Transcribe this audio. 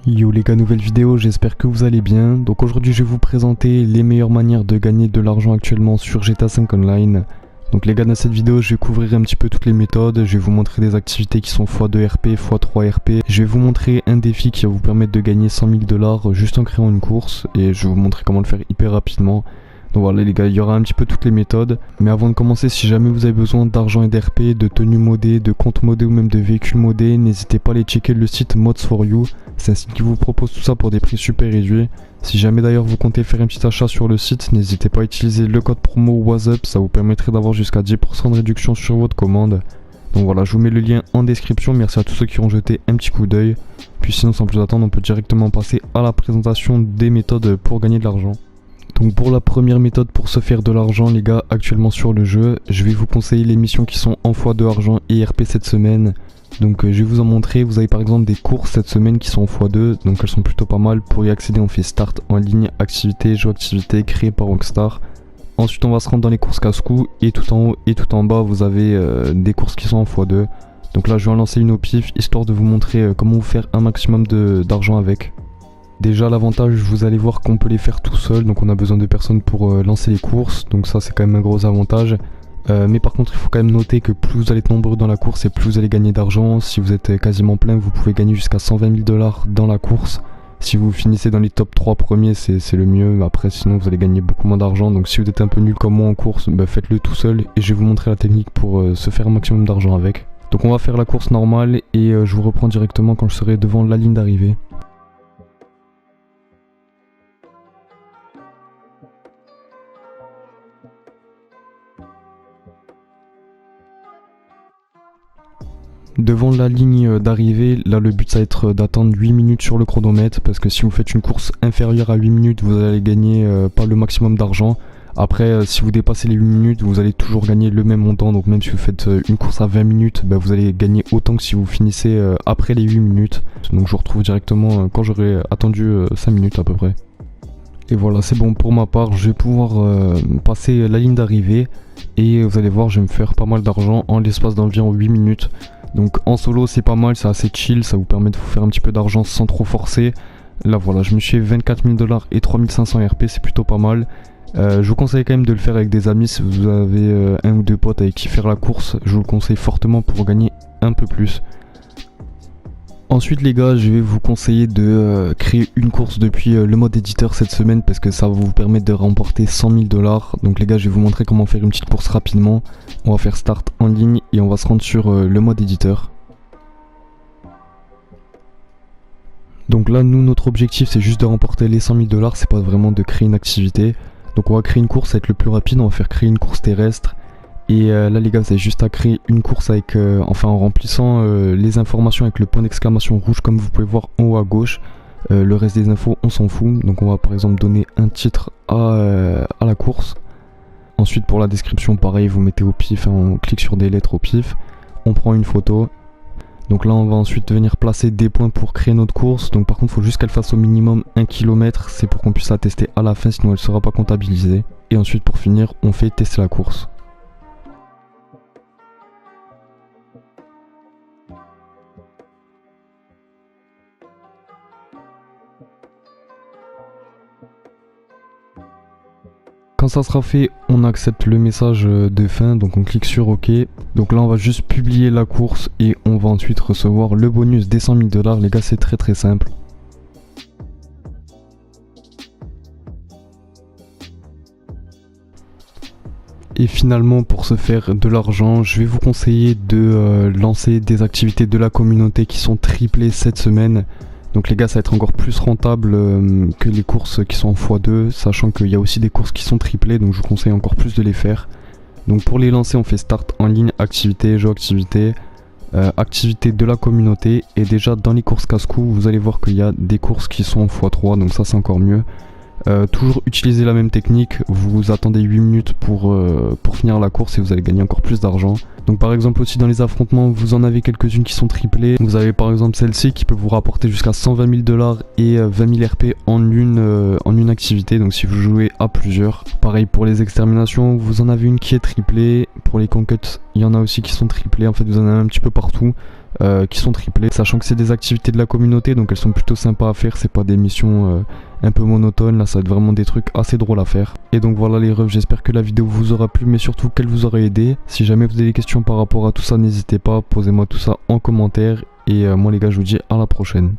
Yo les gars, nouvelle vidéo, j'espère que vous allez bien. Donc aujourd'hui je vais vous présenter les meilleures manières de gagner de l'argent actuellement sur GTA 5 Online. Donc les gars, dans cette vidéo je vais couvrir un petit peu toutes les méthodes. Je vais vous montrer des activités qui sont x2 RP, x3 RP. Je vais vous montrer un défi qui va vous permettre de gagner 100 000 $ juste en créant une course. Et je vais vous montrer comment le faire hyper rapidement. Donc voilà les gars, il y aura un petit peu toutes les méthodes. Mais avant de commencer, si jamais vous avez besoin d'argent et d'RP, de tenues modées, de comptes modés ou même de véhicules modés, n'hésitez pas à aller checker le site Mods4U. C'est un site qui vous propose tout ça pour des prix super réduits. Si jamais d'ailleurs vous comptez faire un petit achat sur le site, n'hésitez pas à utiliser le code promo WASUP, ça vous permettrait d'avoir jusqu'à 10% de réduction sur votre commande. Donc voilà, je vous mets le lien en description, merci à tous ceux qui ont jeté un petit coup d'œil. Puis sinon, sans plus attendre, on peut directement passer à la présentation des méthodes pour gagner de l'argent. Donc pour la première méthode pour se faire de l'argent les gars, actuellement sur le jeu, je vais vous conseiller les missions qui sont en x2 argent et RP cette semaine. Donc je vais vous en montrer. Vous avez par exemple des courses cette semaine qui sont en x2, donc elles sont plutôt pas mal. Pour y accéder on fait start en ligne, activité, jeu activité créé par Rockstar. Ensuite on va se rendre dans les courses casse-cou et tout en haut et tout en bas vous avez des courses qui sont en x2. Donc là je vais en lancer une au pif histoire de vous montrer comment vous faire un maximum d'argent avec. Déjà l'avantage, vous allez voir qu'on peut les faire tout seul, donc on a besoin de personnes pour lancer les courses, donc ça c'est quand même un gros avantage. Mais par contre il faut quand même noter que plus vous allez être nombreux dans la course et plus vous allez gagner d'argent. Si vous êtes quasiment plein, vous pouvez gagner jusqu'à 120 000 $ dans la course. Si vous finissez dans les top 3 premiers c'est le mieux, après sinon vous allez gagner beaucoup moins d'argent. Donc si vous êtes un peu nul comme moi en course, faites-le tout seul et je vais vous montrer la technique pour se faire un maximum d'argent avec. Donc on va faire la course normale et je vous reprends directement quand je serai devant la ligne d'arrivée. Devant la ligne d'arrivée, là le but ça va être d'attendre 8 minutes sur le chronomètre, parce que si vous faites une course inférieure à 8 minutes, vous allez gagner pas le maximum d'argent. Après si vous dépassez les 8 minutes, vous allez toujours gagner le même montant, donc même si vous faites une course à 20 minutes, vous allez gagner autant que si vous finissez après les 8 minutes. Donc je vous retrouve directement quand j'aurai attendu 5 minutes à peu près. Et voilà, c'est bon pour ma part, je vais pouvoir passer la ligne d'arrivée et vous allez voir, je vais me faire pas mal d'argent en l'espace d'environ 8 minutes. Donc en solo c'est pas mal, c'est assez chill, ça vous permet de vous faire un petit peu d'argent sans trop forcer. Là voilà, je me suis fait 24 000 $ et 3500 RP, c'est plutôt pas mal. Je vous conseille quand même de le faire avec des amis. Si vous avez un ou deux potes avec qui faire la course, je vous le conseille fortement pour gagner un peu plus. Ensuite les gars, je vais vous conseiller de créer une course depuis le mode éditeur cette semaine, parce que ça va vous permettre de remporter 100 000 $. Donc les gars, je vais vous montrer comment faire une petite course rapidement. On va faire start en ligne et on va se rendre sur le mode éditeur. Donc là nous, notre objectif c'est juste de remporter les 100 000 $, c'est pas vraiment de créer une activité. Donc on va créer une course avec le plus rapide, on va faire créer une course terrestre. Et là les gars, vous avez juste à créer une course avec, en remplissant les informations avec le point d'exclamation rouge comme vous pouvez voir en haut à gauche. Le reste des infos on s'en fout, donc on va par exemple donner un titre à la course. Ensuite pour la description pareil, vous mettez au pif, on clique sur des lettres au pif, on prend une photo. Donc là on va ensuite venir placer des points pour créer notre course. Donc par contre il faut juste qu'elle fasse au minimum 1 km, c'est pour qu'on puisse la tester à la fin, sinon elle ne sera pas comptabilisée. Et ensuite pour finir on fait tester la course. Quand ça sera fait, on accepte le message de fin, donc on clique sur OK. Donc là on va juste publier la course et on va ensuite recevoir le bonus des 100 000 $. Les gars, c'est très simple. Et finalement, pour se faire de l'argent, je vais vous conseiller de lancer des activités de la communauté qui sont triplées cette semaine. Donc les gars, ça va être encore plus rentable que les courses qui sont en x2, sachant qu'il y a aussi des courses qui sont triplées, donc je vous conseille encore plus de les faire. Donc pour les lancer, on fait start en ligne, activité, jeu activité, activité de la communauté. Et déjà dans les courses casse-cou, vous allez voir qu'il y a des courses qui sont en x3, donc ça c'est encore mieux. Toujours utiliser la même technique, vous attendez 8 minutes pour finir la course et vous allez gagner encore plus d'argent. Donc par exemple aussi dans les affrontements, vous en avez quelques-unes qui sont triplées. Vous avez par exemple celle-ci qui peut vous rapporter jusqu'à 120 000 $ et 20 000 RP en une activité, donc si vous jouez à plusieurs. Pareil pour les exterminations, vous en avez une qui est triplée. Pour les conquêtes, il y en a aussi qui sont triplées, en fait vous en avez un petit peu partout. qui sont triplées, sachant que c'est des activités de la communauté, donc elles sont plutôt sympas à faire, c'est pas des missions un peu monotones, là ça va être vraiment des trucs assez drôles à faire. Et donc voilà les refs, j'espère que la vidéo vous aura plu, mais surtout qu'elle vous aura aidé. Si jamais vous avez des questions par rapport à tout ça, n'hésitez pas, posez-moi tout ça en commentaire, et moi les gars je vous dis à la prochaine.